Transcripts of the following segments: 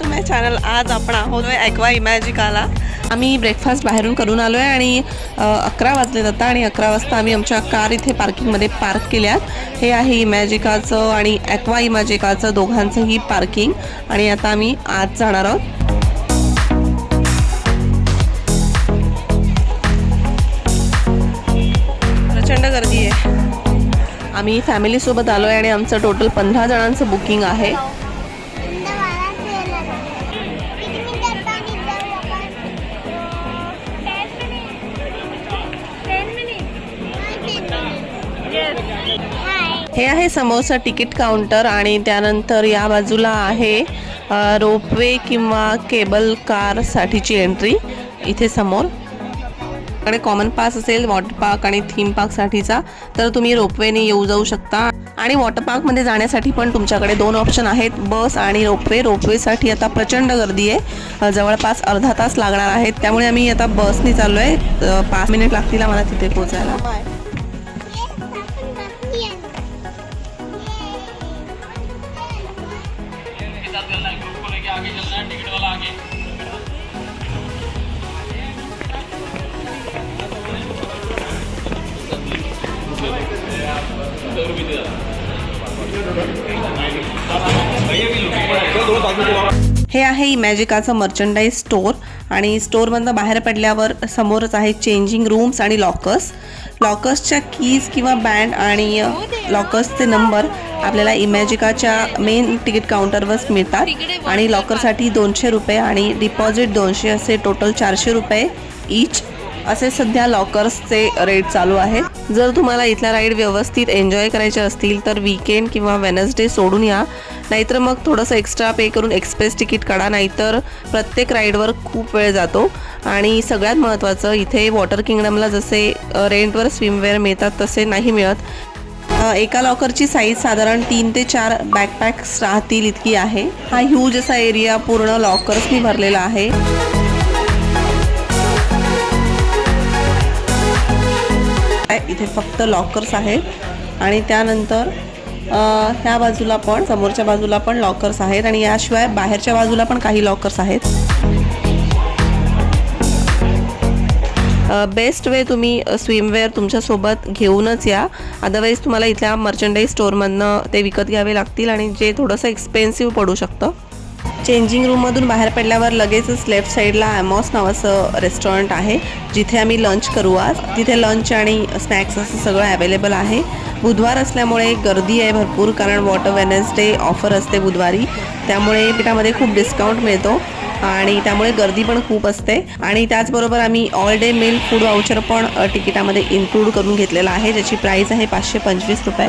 To my channel. आज आपण आहोत ॲक्वा इमॅजिकाला। आम्ही ब्रेकफास्ट बाहेरून करून आलो आहे आणि 11 वाजले आता आणि 11 वाजता आम्ही आमच्या कार इथे पार्किंगमध्ये पार्क केल्यात। हे आहे इमॅजिकाचं आणि ॲक्वा इमॅजिकाचं दोघांचंही पार्किंग आणि आता आम्ही आज जाणार आहोत। प्रचंड गर्दी आहे। आम्ही फॅमिलीसोबत आलो आहे आणि आमचं टोटल 15 जणांचं बुकिंग आहे। हे आहे समोरचं तिकीट काउंटर आणि त्यानंतर या बाजूला आहे रोपवे किंवा केबल कार साठीची एंट्री इथे समोर। आणि कॉमन पास असेल वॉटर पार्क आणि थीम पार्क साठीचा तर तुम्ही रोपवेने येऊ जाऊ शकता। आणि वॉटर पार्क मध्ये जाण्यासाठी पण तुमच्याकडे 2 ऑप्शन आहेत, बस आणि रोपवे। रोपवेसाठी आता प्रचंड गर्दी आहे, जवळपास अर्धा तास लागणार आहे, त्यामुळे आम्ही आता बसने चाललोय। 5 मिनिट लागतील आम्हाला तिथे पोहोचायला। हे आहे इमॅजिकाचं मर्चंडाईज स्टोर आणि स्टोरमधनं बाहेर पडल्यावर समोरच आहे चेंजिंग रूम्स आणि लॉकर्स। लॉकर्सच्या कीज किंवा बँड आणि लॉकर्सचे नंबर आपल्याला इमॅजिकाच्या मेन तिकीट काउंटरवर मिळतात आणि लॉकरसाठी 200 रुपये आणि डिपॉझिट 200 असे टोटल 400 रुपये ईच असे सध्या लॉकर्सचे रेट चालू आहेत। जर तुम्हाला इथला राईड व्यवस्थित एन्जॉय करायचे असतील तर वीकेंड किंवा वेनसडे सोडून या, नाहीतर मग थोडंसं एक्स्ट्रा पे करून एक्सप्रेस तिकीट काढा, नाहीतर प्रत्येक राईडवर खूप वेळ जातो। आणि सगळ्यात महत्त्वाचं इथे वॉटर किंगडमला जसे रेंटवर स्विमवेअर मिळतात तसे नाही मिळत। एका लॉकरची साईज साधारण 3 ते 4 बॅकपॅक्स राहतील इतकी आहे। हा ह्यूज असा एरिया पूर्ण लॉकर्सनी भरलेला आहे। इथे फक्त लॉकर्स आहेत आणि त्यानंतर ह्या बाजूला पण समोरच्या बाजूला पण लॉकर्स आहेत आणि याशिवाय बाहेरच्या बाजूला पण काही लॉकर्स आहेत। बेस्ट वे तुम्ही स्विमवेअर तुमच्यासोबत घेऊनच या, अदरवाईज तुम्हाला इथल्या मर्चंडाईज स्टोअरमधनं ते विकत घ्यावे लागतील आणि जे थोडंसं एक्सपेन्सिव्ह पडू शकतं। चेंजिंग रूममधून बाहेर पडल्यावर लगेचच लेफ्ट साईडला ॲमॉस नावाचं रेस्टॉरंट आहे, जिथे आम्ही लंच करू आज। तिथे लंच आणि स्नॅक्स असं सगळं अवेलेबल आहे। बुधवार असल्यामुळे गर्दी आहे भरपूर, कारण wat-a-wednesday ऑफर असते बुधवारी, त्यामुळे तिच्यामध्ये खूप डिस्काउंट मिळतो आणि त्यामुळे गर्दी पण खूप असते। आणि त्याचबरोबर आम्ही all day meal food voucher पण तिकिटामध्ये इन्क्लूड करून घेतलेला आहे, ज्याची प्राईस आहे 525 रुपये।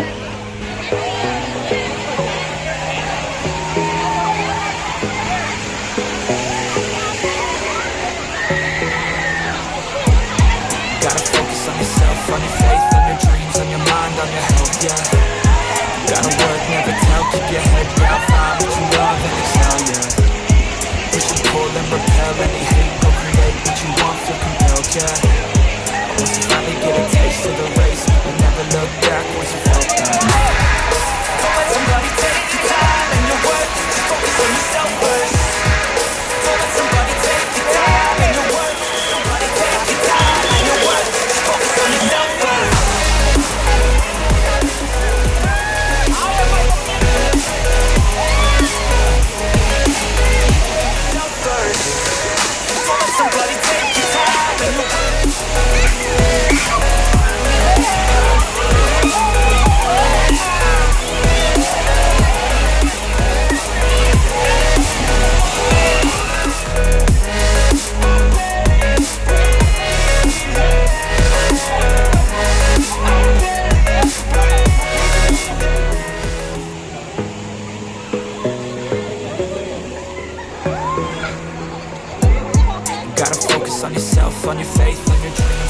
On yourself, on your faith, on your dreams.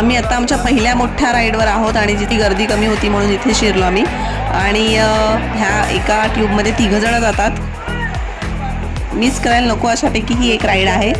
आम्ही आता आमच्या पहिल्या मोठ्या राईडवर आहोत आणि जिथे गर्दी कमी होती म्हणून इथे शिरलो आम्ही. आणि ह्या एका ट्यूबमध्ये 3 जण जातात. मिस करायला नको अशापैकी ही एक राईड आहे.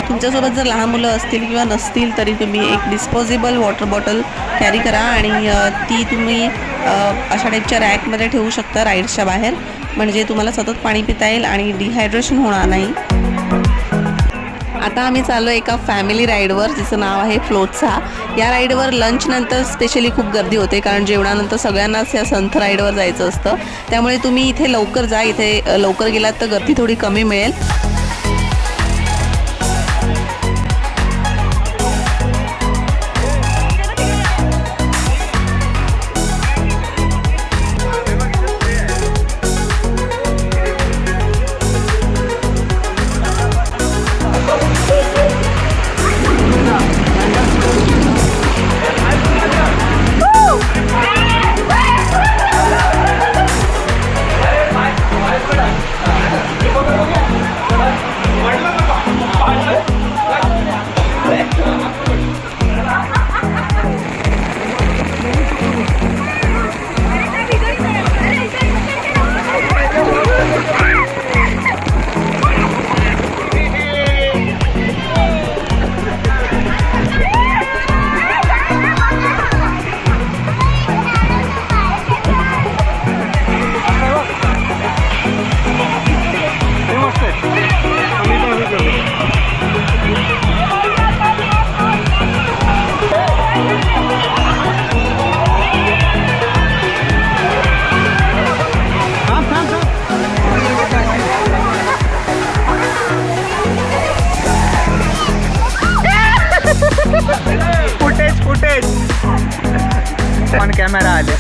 तुमच्यासोबत जर लहान मुलं असतील किंवा नसतील तरी तुम्ही एक डिस्पोजेबल वॉटर बॉटल कॅरी करा आणि ती तुम्ही अशा टाईपच्या रॅकमध्ये ठेवू शकता राईड्सच्या बाहेर, म्हणजे तुम्हाला सतत पाणी पिता येईल आणि डिहायड्रेशन होणार नाही. आता आम्ही चाललो एका फॅमिली राईडवर जिचं नाव आहे फ्लोटसा. या राईडवर लंचनंतर स्पेशली खूप गर्दी होते, कारण जेवणानंतर सगळ्यांनाच या संथ राईडवर जायचं असतं. त्यामुळे तुम्ही इथे लवकर जा, इथे लवकर गेलात तर गर्दी थोडी कमी मिळेल. ऑन कॅमेरा आले.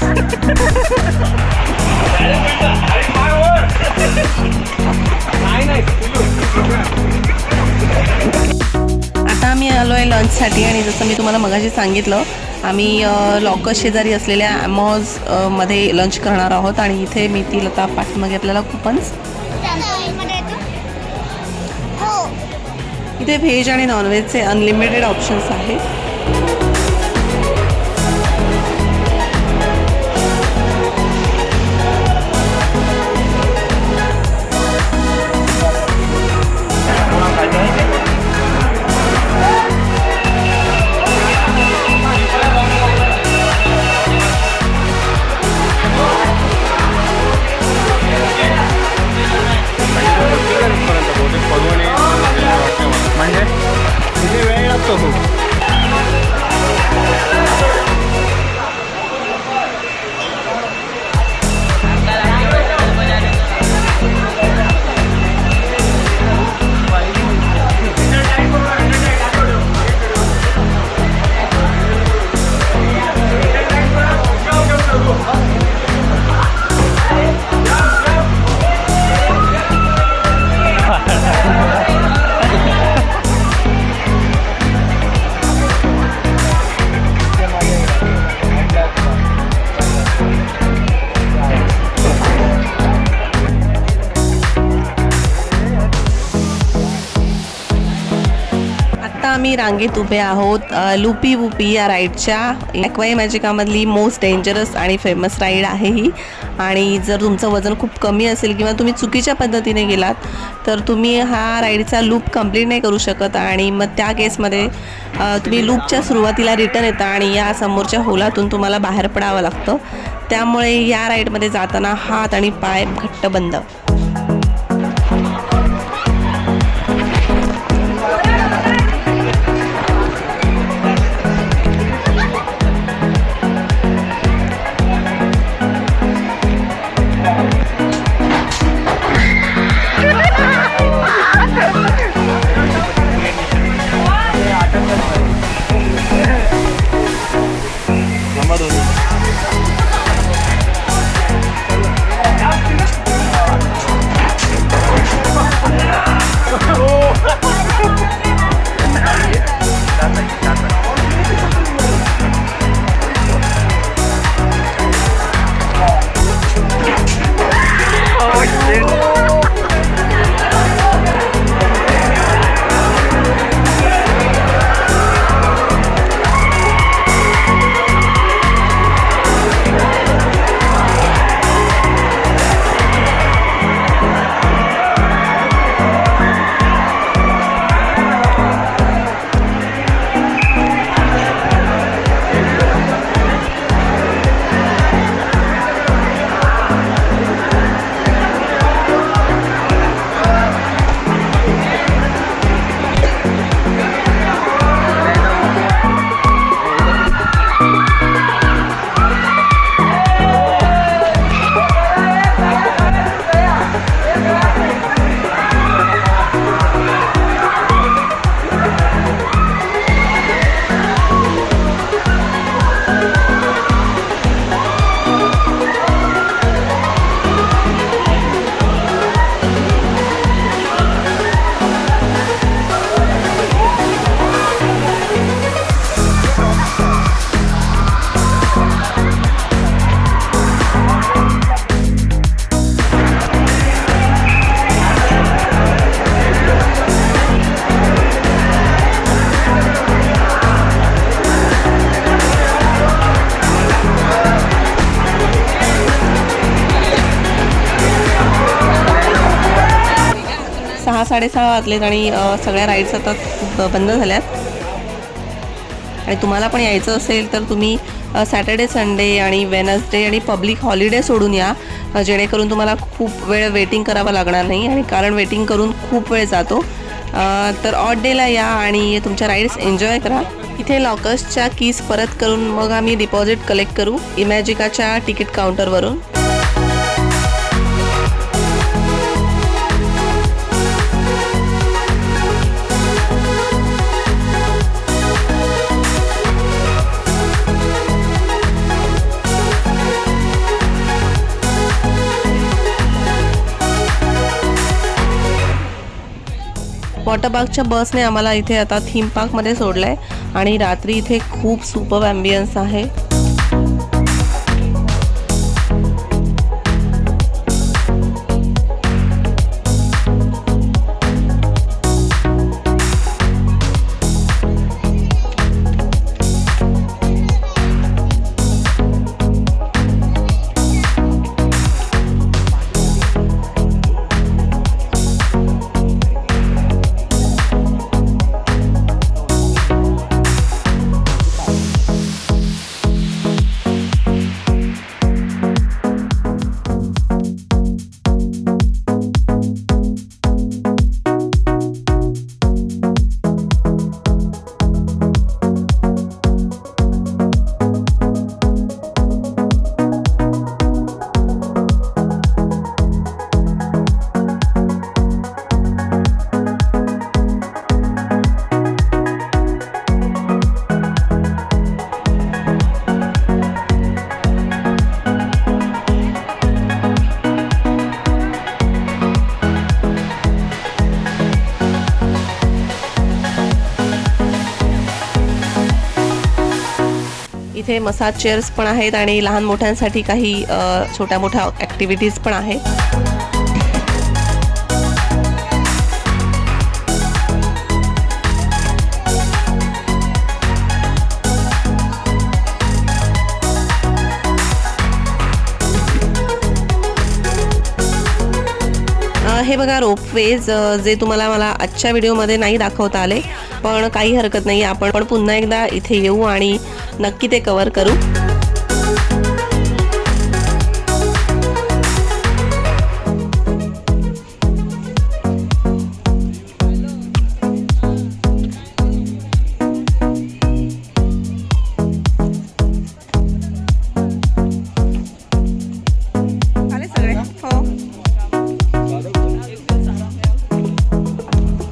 आता आम्ही आलो आहे लंचसाठी आणि जसं मी तुम्हाला मगाशी सांगितलं, आम्ही लॉकर शेजारी असलेल्या ॲमॉज मध्ये लंच करणार आहोत. आणि इथे मी ती लता पाठीमागे आपल्याला कुपन्स, इथे व्हेज आणि नॉनव्हेजचे अनलिमिटेड ऑप्शन्स आहेत. म्हणजे तिथे वेळ लागतो खूप. आम्ही रांगेत उभे आहोत लुपी वुपी या राईडच्या. ॲक्वा इमॅजिकामधली मोस्ट डेंजरस आणि फेमस राईड आहे ही. आणि जर तुमचं वजन खूप कमी असेल किंवा तुम्ही चुकीच्या पद्धतीने गेलात तर तुम्ही हा राईडचा लूप कंप्लीट नाही करू शकत. आणि मग त्या केसमध्ये तुम्ही लूपच्या सुरुवातीला रिटर्न येता आणि या समोरच्या होलातून तुम्हाला बाहेर पडावं लागतं. त्यामुळे या राईडमध्ये जाताना हात आणि पाय घट्ट बंद. 6:30 वाजलेत आणि सगळ्या राईड्स आता बंद झाल्यात. आणि तुम्हाला पण यायचं असेल तर तुम्ही सॅटर्डे, संडे आणि वेनसडे आणि पब्लिक हॉलिडे सोडून या, जेणेकरून तुम्हाला खूप वेळ वेटिंग करावं लागणार नाही. आणि कारण वेटिंग करून खूप वेळ जातो, तर ऑड डेला या आणि तुमच्या राईड्स एन्जॉय करा. इथे लॉकर्सच्या कीज परत करून मग आम्ही डिपॉझिट कलेक्ट करू इमॅजिकाच्या तिकीट काउंटरवरून. वॉटर पार्कच्या बसने आम्हाला इथे आता थीम पार्कमध्ये सोडलं आहे आणि रात्री इथे खूप सुपर्ब ॲम्बियन्स आहे. इथे मसाज चेअर्स पण आहेत आणि लहान मोठ्यांसाठी काही छोट्या मोठ्या ॲक्टिव्हिटीज पण आहेत. हे बघा रोपवेज, जे तुम्हाला मला आजच्या व्हिडिओमध्ये नाही दाखवता आले, पण काही हरकत नाही, आपण पुन्हा एकदा इथे येऊ आणि नक्की ते कव्हर करू.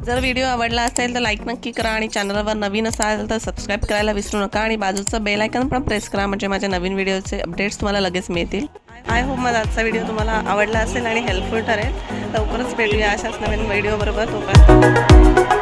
जर व्हिडिओ आवडला असेल तर लाईक नक्की करा आणि चॅनलवर नवीन असाल तर सबस्क्राईब करायला विसरू नका आणि बाजूचं बेल आयकॉन पण प्रेस करा, म्हणजे माझ्या नवीन व्हिडिओचे अपडेट्स तुम्हाला लगेच मिळतील. आय होप माझा आजचा व्हिडिओ तुम्हाला आवडला असेल आणि हेल्पफुल ठरेल. लवकरच भेटूया अशाच नवीन व्हिडिओ बरोबर. तोपर्यंत